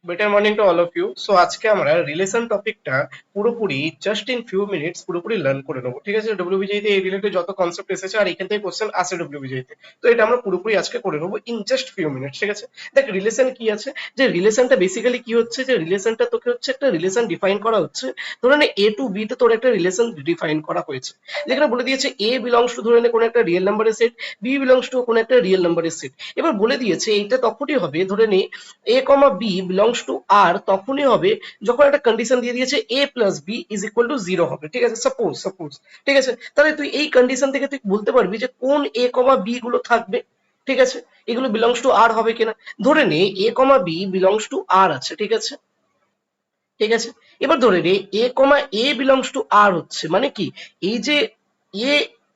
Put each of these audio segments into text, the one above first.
Better morning to all of you. So আজকে আমরা relation টপিকটা পুরোপুরি জাস্ট ইন ফিউ মিনিটস পুরোপুরি লার্ন করে নেবো, ঠিক আছে? ডব্লিউবিজিতে এই রিলেটেড যত কনসেপ্ট এসেছে আর এখান থেকে কোশ্চেন আসে ডব্লিউবিজিতে, তো এটা আমরা পুরোপুরি আজকে করে নেবো ইন জাস্ট ফিউ মিনিটস, ঠিক আছে? দেখ রিলেশন কি আছে, যে রিলেশনটা বেসিক্যালি কি হচ্ছে, যে রিলেশনটা তোকে হচ্ছে একটা রিলেশন ডিফাইন করা হচ্ছে। ধরে নে এ টু বি তে তোর একটা রিলেশন ডিফাইন করা হয়েছে, যেখানে বলে দিয়েছে এ বিলংস টু ধরে নে কোনো একটা রিয়েল নাম্বারের সেট, বি বিলংস টু কোনো একটা রিয়েল নাম্বারের সেট। এবার বলে দিয়েছে এইটা তখনই হবে, ধরে নে A comma B belongs to R তখনই হবে যখন একটা কন্ডিশন দিয়ে দিয়েছে A plus B is equal to zero হবে, ঠিক আছে? সাপোজ, ঠিক আছে? তাহলে তুই এই কন্ডিশন থেকে তুই বলতে পারবি যে কোন এ কমা বি গুলো থাকবে, ঠিক আছে? এগুলো বিলংস টু আর হবে কিনা। ধরে নে A comma B belongs to আর আছে, ঠিক আছে? ঠিক আছে, এবার ধরে নে A comma A belongs to R হচ্ছে, মানে কি এই যে এ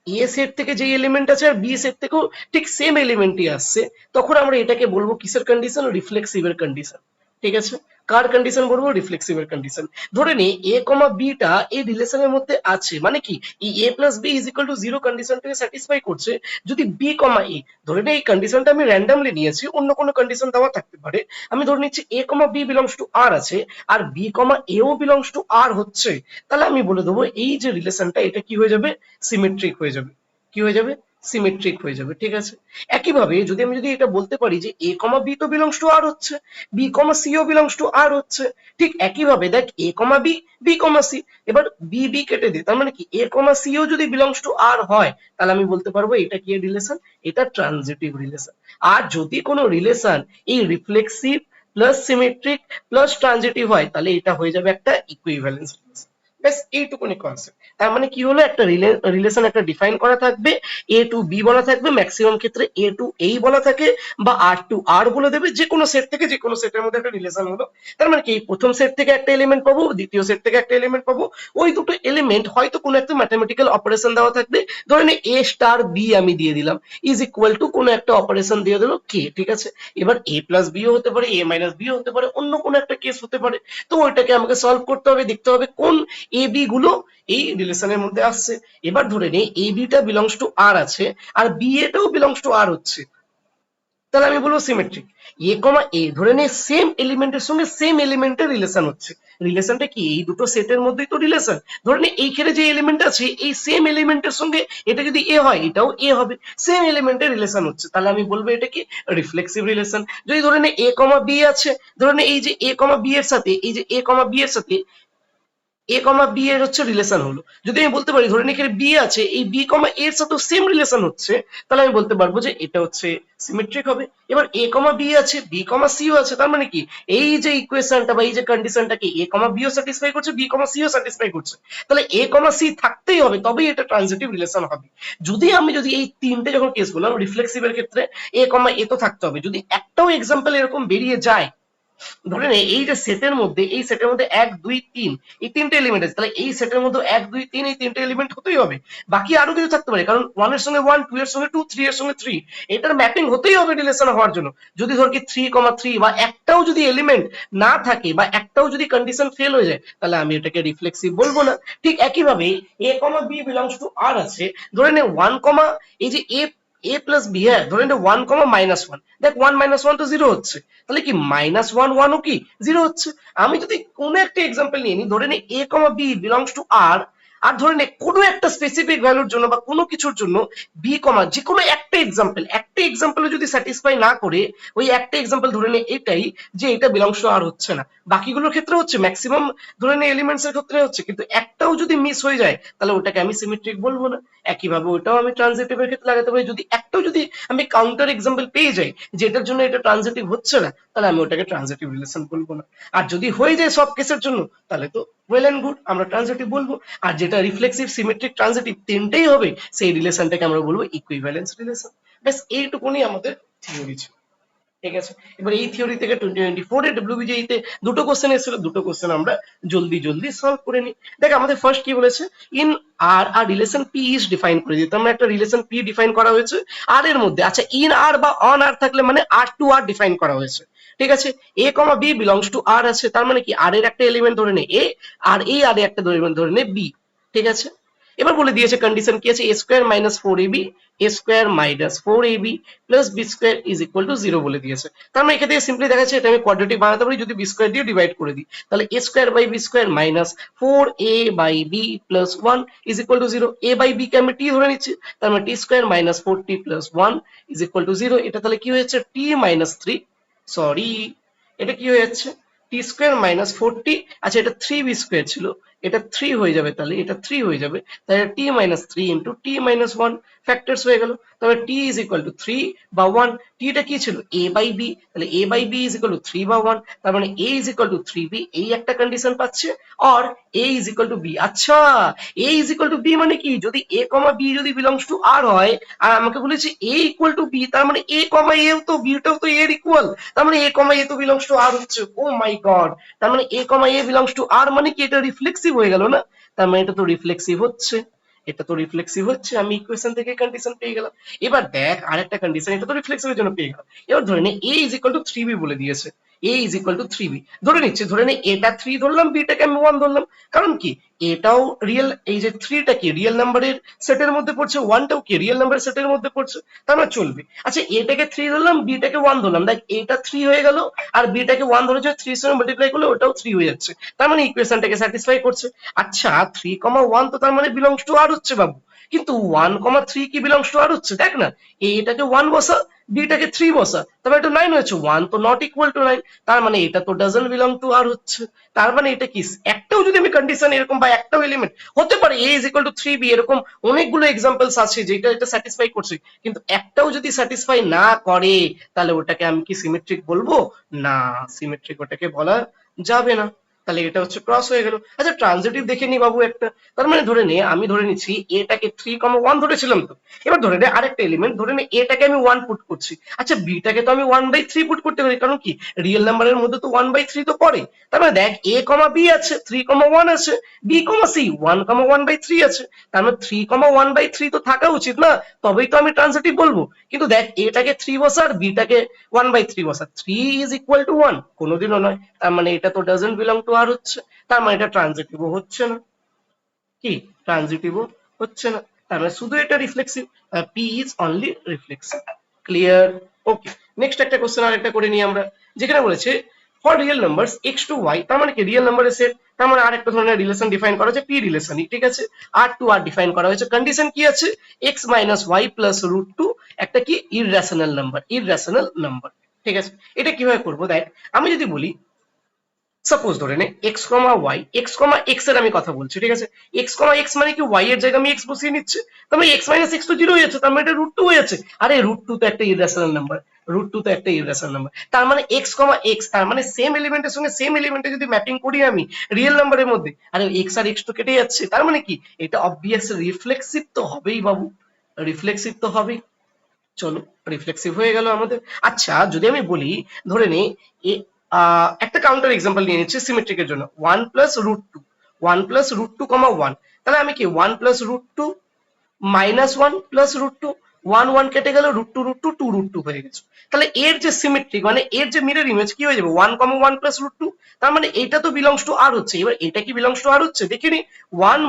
এ সেট থেকে যে এলিমেন্ট আছে আর বি সেট থেকেও ঠিক সেম এলিমেন্টই আসছে, তখন আমরা এটাকে বলবো কিসের কন্ডিশন? রিফ্লেক্সিভের কন্ডিশন, ঠিক আছে? কার কন্ডিশন বলবো? রিফ্লেক্সিভের কন্ডিশন। ধরে নে এ কমা বিটা এই রিলেশনের মধ্যে আছে, মানে কি এই A plus B is equal to zero কন্ডিশনটাকে স্যাটিসফাই করছে যদি বি কমা এ। ধরে নে এই কন্ডিশনটা আমি র্যান্ডমলি নিয়েছি, অন্য কোনো কন্ডিশন দেওয়া থাকতে পারে। আমি ধরে নিচ্ছি এ কমা বি বিলংস টু আর আছে আর বি কমা এও বিলংস টু আর হচ্ছে, তাহলে আমি বলে দেবো এই যে রিলেশনটা এটা কি হয়ে যাবে? সিমেট্রিক হয়ে যাবে। কি হয়ে যাবে? সিমেট্রিক হয়ে যাবে, ঠিক আছে? একইভাবে যদি এটা বলতে পারি যে এ কমা বি তো বিলংস টু আর হচ্ছে, বি কমা সিও বিলংস টু আর হচ্ছে, ঠিক একইভাবে দেখ A comma B, B comma C, এবার বি বি কেটে দে, তার মানে কি এ কমা সিও যদি বিলংস টু আর হয় তাহলে আমি বলতে পারবো এটা কি রিলেশন? এটা ট্রানজিটিভ রিলেশন। আর যদি কোনো রিলেশন এই reflexive plus symmetric plus transitive হয় তাহলে এটা হয়ে যাবে একটা ইকুইভ্যালেন্স রিলেশন। ব্যাস এইটুকুনি কনসেপ্ট। তার মানে কি হলো, একটা রিলেশন একটা ডিফাইন করা থাকবে, এ টু বি বলা থাকবে, ম্যাক্সিমাম ক্ষেত্রে এ টু এই বলা থাকে, বা আর টু আর বলে দেবে, যে কোনো সেট থেকে যে কোনো সেটের মধ্যে একটা রিলেশন হলো। তার মানে কি প্রথম সেট থেকে একটা এলিমেন্ট পাবো, দ্বিতীয় সেট থেকে একটা এলিমেন্ট পাবো, ওই দুটো এলিমেন্ট হয়তো কোনো একটা ম্যাথমেটিক্যাল অপারেশন দেওয়া থাকবে, ধরে নে এ স্টার বি আমি দিয়ে দিলাম ইজ ইকুয়াল টু কোনো একটা অপারেশন দিয়ে দিল কে, ঠিক আছে? এবার এ প্লাস বিও হতে পারে, এ মাইনাস বিও হতে পারে, অন্য কোনো একটা কেস হতে পারে। তো ওইটাকে আমাকে সলভ করতে হবে, দেখতে হবে কোন এ বি গুলো এই রিলেশনের মধ্যে আসছে। এবার ধরে নেই এ বিটা বিলংস টু আর আছে আর বি এটাও বিলংস টু আর হচ্ছে, তাহলে আমি বলবো সিমেট্রিক। এ কমা এ ধরে নে সেম এলিমেন্টের সঙ্গে সেম এলিমেন্টের রিলেশন হচ্ছে, রিলেশনটা কি এই দুটো সেটের মধ্যেই তো রিলেশন। ধরে নে এইখানে যে এলিমেন্ট আছে এই সেম এলিমেন্টের সঙ্গে এটা যদি এ হয় এটাও এ হবে, সেম এলিমেন্টের রিলেশন হচ্ছে, তাহলে আমি বলবো এটা কি রিফ্লেক্সিভ রিলেশন। যদি ধরে নে এ কমা বি আছে, ধরে নে এই যে এ কমা বি এর সাথে এই যে এ কমা বি এর সাথে এ কমা বি এর হচ্ছে রিলেশন হলো, যদি আমি বলতে পারি ধরে নে এখানে বি আছে, এই বি কমা এর সাথে সেম রিলেশন হচ্ছে, তাহলে আমি বলতে পারবো যে এটা হচ্ছে সিমেট্রিক হবে। এবার এ কমা বি আছে, বি কমা সিও আছে, তার মানে কি এই যে ইকুয়েশনটা বা এই যে কন্ডিশনটাকে এ কমা বিও স্যাটিসফাই করছে, বি কমা সিও স্যাটিসফাই করছে, তাহলে এ কমা সি থাকতেই হবে, তবেই এটা ট্রানজিটিভ রিলেশন হবে। যদি এই তিনটে যখন কেস বললাম রিফ্লেক্সিভের ক্ষেত্রে এ কমা এ তো থাকতে হবে, যদি একটাও এক্সাম্পল এরকম বেরিয়ে যায়, ধরে নে এই যে সেটের মধ্যে এই সেটের মধ্যে এক দুই তিন এই তিনটে এলিমেন্ট আছে, তাহলে এই সেটের মধ্যে এক দুই তিন এই তিনটে এলিমেন্ট হতেই হবে। বাকি আরো কিছু থাকতে পারে, কারণ ওয়ান এর সঙ্গে ওয়ান, টু এর সঙ্গে টু, থ্রি এর সঙ্গে থ্রি, এটার ম্যাপিং হতেই হবে রিলেশন হওয়ার জন্য। যদি ধর কি থ্রি কমা থ্রি বা একটাও যদি এলিমেন্ট না থাকে বা একটাও যদি কন্ডিশন ফেল হয়ে যায় তাহলে আমি এটাকে রিফ্লেক্সিভ বলবো না। ঠিক একইভাবে এ কমা বি বিলংস টু আর আছে, ধরে নে ওয়ান কমা এই যে এ প্লাস বি, হ্যাঁ ধরে নে ওয়ান কমা মাইনাস ওয়ান, দেখ ওয়ান মাইনাস ওয়ান তো জিরো হচ্ছে, তাহলে কি মাইনাস ওয়ান ওয়ানও কি জিরো হচ্ছে। আমি যদি কোনো একটা এক্সাম্পল নিয়ে নিই, ধরে নে A comma B belongs to আর, আর ধরে নে কোনো একটা স্পেসিফিক ভ্যালুর জন্য বা কোনো কিছুর জন্য বি কমা যে কোনো একটা এক্সাম্পল যদি স্যাটিসফাই না করে, ওই একটা এক্সাম্পল ধরে নে এটাই, যে এটা বিলংস টু আর হচ্ছে না, বাকিগুলোর ক্ষেত্রে হচ্ছে, ম্যাক্সিমাম ধরে নে এলিমেন্টস এর ক্ষেত্রে হচ্ছে, কিন্তু একটাও যদি মিস হয়ে যায় তাহলে ওটাকে আমি সিমেট্রিক বলবো না। একইভাবে ওটাও আমি ট্রানজিটিভের ক্ষেত্রে লাগাতে পারি, যদি একটাও যদি আমি কাউন্টার এক্সাম্পল পেয়ে যাই যে এটার জন্য এটা ট্রানজিটিভ হচ্ছে না, তাহলে আমি ওটাকে ট্রানজিটিভ রিলেশন বলবো না। আর যদি হয়ে যায় সব কেসের জন্য তাহলে তো ওয়েল এন্ড গুড, আমরা ট্রানজিটিভ বলবো। আর যেটা রিফ্লেক্সিভ, সিমেট্রিক, ট্রানজিটিভ তিনটেই হবে, সেই রিলেশনটাকে আমরা বলবো ইকুইভ্যালেন্স রিলেশন। ব্যাস এইটুকুনি আমাদের থিওরি ছিল, ঠিক আছে? এবার এই থিওরি থেকে 2024 এ ডব্লিউবিজিই তে দুটো কোশ্চেন এসেছিল, দুটো কোশ্চেন আমরা জলদি জলদি সলভ করে নিই। দেখ আমাদের ফার্স্ট কি বলেছে, in R R relation P is define করে দিতে, আমরা একটা রিলেশন পি ডিফাইন করা হয়েছে আর এর মধ্যে, আচ্ছা ইন আর বা অন আর থাকলে মানে আর টু আর ডিফাইন করা হয়েছে, ঠিক আছে? এ কমা বি বিলংস টু আর আছে, তার মানে কি আর এর একটা এলিমেন্ট ধরে নে এ আর এই আর একটা এলিমেন্ট ধরে নে বি, ঠিক আছে? এবার বলে দিয়েছে কন্ডিশন কি আছে, a square minus 4ab a square minus 4ab plus b square is equal to 0 বলে দিয়েছে। তার মানে এখান থেকে সিম্পলি দেখা যাচ্ছে এটা আমি কোয়াড্রেটিক বানাতে পারি যদি বি স্কোয়ার দিয়ে ডিভাইড করে দিই, তাহলে a square by b square minus 4a by b plus 1 is equal to 0। a by b কে আমি t ধরে নিচ্ছি, তার মানে t square minus 4t plus 1 is equal to 0। এটা তাহলে কি হয়েছে t মাইনাস 3, সরি এটা কি হয়ে যাচ্ছে টি স্কোয়ার মাইনাস 4t, আচ্ছা এটা 3b স্কোয়ার ছিল, এটা 3 হয়ে যাবে, তাহলে এটা 3 হয়ে যাবে, তাহলে t minus 3 into T minus 1 factors হয়ে গেল। তবে t ইজ ইকুয়াল টু 3 বা 1, t টা কি ছিল a বাই b, তাহলে a by b is equal to 3 বা 1, তার মানে a is equal two 3b, এই একটা কন্ডিশন পাচ্ছে। আর a is equal two b, আচ্ছা a is equal two b মানে কি, যদি a কমা b যদি বিলংস টু r হয় আর আমাকে বলেছে a ইকুয়াল টু b, তার মানে a কমা a তো b টাও তো a এর ইকুয়াল, তার মানে a কমা a তো বিলংস টু r হচ্ছে। ও মাই গড, তার মানে a comma a belongs to r মানে কি এটা রিফ্লেক্সিভ হয়ে গেল না, তার মানে এটা তো রিফ্লেক্সিভ হচ্ছে, এটা তো রিফ্লেক্সিভ হচ্ছে, আমি ইকুয়েশন থেকে কন্ডিশন পেয়ে গেলাম। এবার দেখ আরেকটা কন্ডিশন, এটা তো রিফ্লেক্সিভের জন্য পেয়ে গেলাম। এবার ধরে নে a is equal two 3b বলে দিয়েছে, a is equal two 3b ধরে নিচ্ছে, ধরে নে এটা 3 ধরলাম, b টাকে আমি 1 ধরলাম, কারণ কি এটাও রিয়েল, এই যে 3 টা কি রিয়েল নাম্বারের সেটের মধ্যে পড়ছে, 1 টাও কি রিয়েল নাম্বারের সেটের মধ্যে পড়ছে, তার মানে চলবে। আচ্ছা এটাকে 3 ধরলাম, b টাকে 1 ধরলাম, দেখ এটা 3 হয়ে গেল আর b টাকে 1 ধরেছে, 3 এর সঙ্গে মাল্টিপ্লাই করলে ওটাও 3 হয়ে যাচ্ছে, তার মানে ইকুয়েশনটাকে স্যাটিসফাই করছে। আচ্ছা 3, 1 তো তার মানে বিলংস টু r হচ্ছে বাবু, কিন্তু 1, 3 কি বিলংস টু r হচ্ছে, দেখ না এটাকে 1 বসা, বি টাকে 3 বসা, তবে এটা 9 হয়েছে, 1 তো নট ইকুয়াল টু 9, তার মানে এটা তো ডাজন্ট বিলং টু r হচ্ছে। তার মানে এটা কি, একটাও যদি আমি কন্ডিশন এরকম বা একটাও এলিমেন্ট হতে পারে a is equal two 3b, এরকম অনেকগুলো এক্সাম্পলস আছে যেটা এটা স্যাটিসফাই করছে, কিন্তু একটাও যদি স্যাটিসফাই না করে তাহলে ওটাকে আমি কি সিমেট্রিক বলবো, না সিমেট্রিক ওটাকে বলা যাবে না, তাহলে এটা হচ্ছে ক্রস হয়ে গেল। আচ্ছা ট্রানজিটিভ দেখে নি বাবু একটা, তার মানে ধরে নে আমি ধরে নিচ্ছি এটাকে 3, 1 ধরেছিলাম তো, এবার ধরে নে আরেকটা এলিমেন্ট, ধরে নে এটাকে আমি 1 পুট করছি, আচ্ছা বিটাকে তো আমি 1/3 পুট করতে পারি, কারণ কি রিয়েল নাম্বারের মধ্যে তো 1/3 তো পড়ে, তার মানে দেখ a, b আছে, 3, 1 আছে, b, c 1, 1/3 আছে, তার মানে 3, 1/3 তো থাকা উচিত না, তবেই তো আমি ট্রানজিটিভ বলবো। কিন্তু দেখ এটাকে 3 বসা আর বিটাকে 1/3 বসা, 3 ইজ ইকুয়াল টু 1 কোনোদিনও নয়, তার মানে এটা তো ডাজন্ট বিলং টু আর হচ্ছে, তার মানে এটা ট্রানজিটিভও হচ্ছে না, কি ট্রানজিটিভও হচ্ছে না, তার মানে শুধু এটা reflexive, P is only reflexive. Clear? Okay, next একটা কোশ্চেন আর একটা করে নিই আমরা, যেখানে বলেছে for real numbers x to y, তার মানে কি রিয়েল নাম্বারের সেট, তার মানে আর একটা ধরনের রিলেশন ডিফাইন করা হয়েছে, পি রিলেশনই, ঠিক আছে, r টু r ডিফাইন করা হয়েছে, কন্ডিশন কি আছে x minus y plus root two একটা কি ইররেশনাল নাম্বার, ইররেশনাল নাম্বার, ঠিক আছে। এটা কিভাবে করবো দেখ, আমি যদি বলি সাপোজ ধরে নে এক্স কমা ওয়াই, এক্স কমা এক্স এর আমি কথা বলছি, ঠিক আছে, এক্স কমা এক্স মানে কি ওয়াই এর জায়গায় আমি এক্স বসিয়ে নিচ্ছে, তার মানে এক্স মাইনাস এক্স তো 0 হয়ে যাচ্ছে, তার মানে এটা রুট 2 হয়ে যাচ্ছে, আরে রুট 2 তো একটা ইররেশনাল নাম্বার, রুট 2 তো একটা ইররেশনাল নাম্বার, তার মানে এক্স কমা এক্স, তার মানে সেম এলিমেন্টের সঙ্গে সেম এলিমেন্টে যদি ম্যাপিং করি আমি রিয়েল নাম্বারের মধ্যে, আরে এক্স আর এক্স তো কেটে যাচ্ছে, তার মানে কি এটা অবভিয়াস রিফ্লেক্সিভ তো হবেই বাবু, রিফ্লেক্সিভ তো হবেই, চলো রিফ্লেক্সিভ হয়ে গেল আমাদের। আচ্ছা যদি আমি বলি ধরে নে একটা কাউন্টার এক্সাম্পল নিয়ে নিচ্ছি সিমেট্রিকের জন্য, 1 প্লাস রুট 2, 1 প্লাস রুট 2, 1, তাহলে আমি কি 1 plus root 2 minus 1 plus root 2, 1 1 কেটে গেল, রুট 2 2 হয়ে গেছে, তাহলে এর যে সিমেট্রিক মানে এর যে মিরর ইমেজ কি হয়ে যাবে 1, 1 প্লাস রুট 2, তার মানে এটা তো বিলংস টু আর হচ্ছে, এবার এটা কি বিলংস টু আর হচ্ছে দেখিনি, 1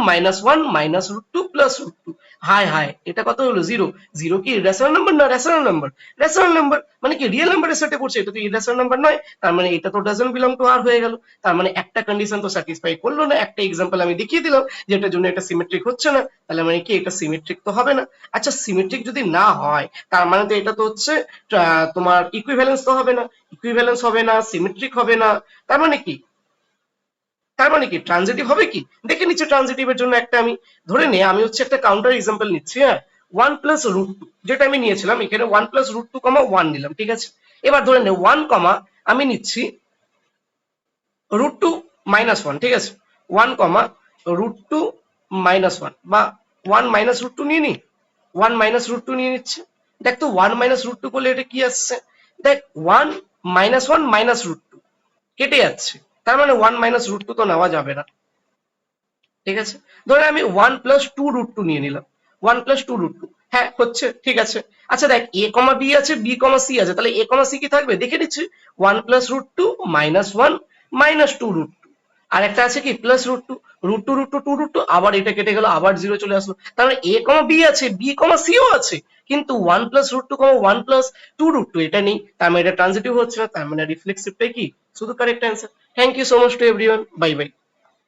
মাইনাস রুট 2 প্লাস রুট 2, হাই হাই এটা কত হলো 0, 0 কি রেশনাল নাম্বার না রেশনাল নাম্বার, রেশনাল নাম্বার মানে কি রিয়েল নাম্বারের সেটে পড়ছে, এটা তো ইরেশনাল নাম্বার নয়, তার মানে এটা তো ডাজন্ট বিলং টু আর হয়ে গেল, তার মানে একটা কন্ডিশন তো স্যাটিসফাই করলো না, একটা এক্সাম্পল আমি দেখিয়ে দিলাম যেটার জন্য এটা সিমেট্রিক হচ্ছে না, তাহলে মানে কি এটা সিমেট্রিক তো হবে না। আচ্ছা সিমেট্রিক যদি না হয় তার মানে তো এটা তো হচ্ছে তোমার ইকুইভ্যালেন্স তো হবে না, ইকুইভ্যালেন্স হবে না, সিমেট্রিক হবে না, তার মানে কি, তার মানে কি ট্রানজিটিভ হবে কি, দেখে নিচ্ছি ট্রানজিটিভের জন্য একটা আমি ধরে নে আমি হচ্ছে একটা কাউন্টার এক্সাম্পল নিচ্ছি, হ্যাঁ 1 প্লাস রুট 2 যেটা আমি নিয়েছিলাম এখানে 1 প্লাস রুট 2, 1 নিলাম, ঠিক আছে, এবার ধরে নে 1 কমা আমি নিচ্ছি রুট 2 - 1, ঠিক আছে, 1, রুট 2 - 1 বা 1 - রুট 2 নিয়ে নি, 1 - রুট 2 নিয়ে নিচ্ছে, দেখ তো 1 - রুট 2 করলে এটা কি আসছে, দেখ 1 - 1 - রুট 2 কেটে যাচ্ছে, তার মানে 1 - রুট 2 তো নেওয়া যাবে না, ঠিক আছে, ধরে আমি 1 + 2 রুট 2 নিয়ে নিলাম, 1 + 2 রুট 2, হ্যাঁ হচ্ছে ঠিক আছে। আচ্ছা দেখ a কমা b আছে, b কমা c আছে, তাহলে a কমা c কি থাকবে দেখে নিচ্ছি, 1 + রুট 2 - 1 - 2 রুট 2, আর একটা আছে কি প্লাস √2 আবার এটা কেটে গেল, আবার 0 চলে আসলো। তাহলে a কমা b আছে, b কমা c ও আছে, কিন্তু 1 প্লাস √2 কমা 1 প্লাস 2√2 এটা নেই। তার মানে এটা ট্রানজিটিভ হচ্ছে না, তার মানে রিফ্লেক্সিভটাই কি শুধু correct answer. Thank you so much to everyone, bye by.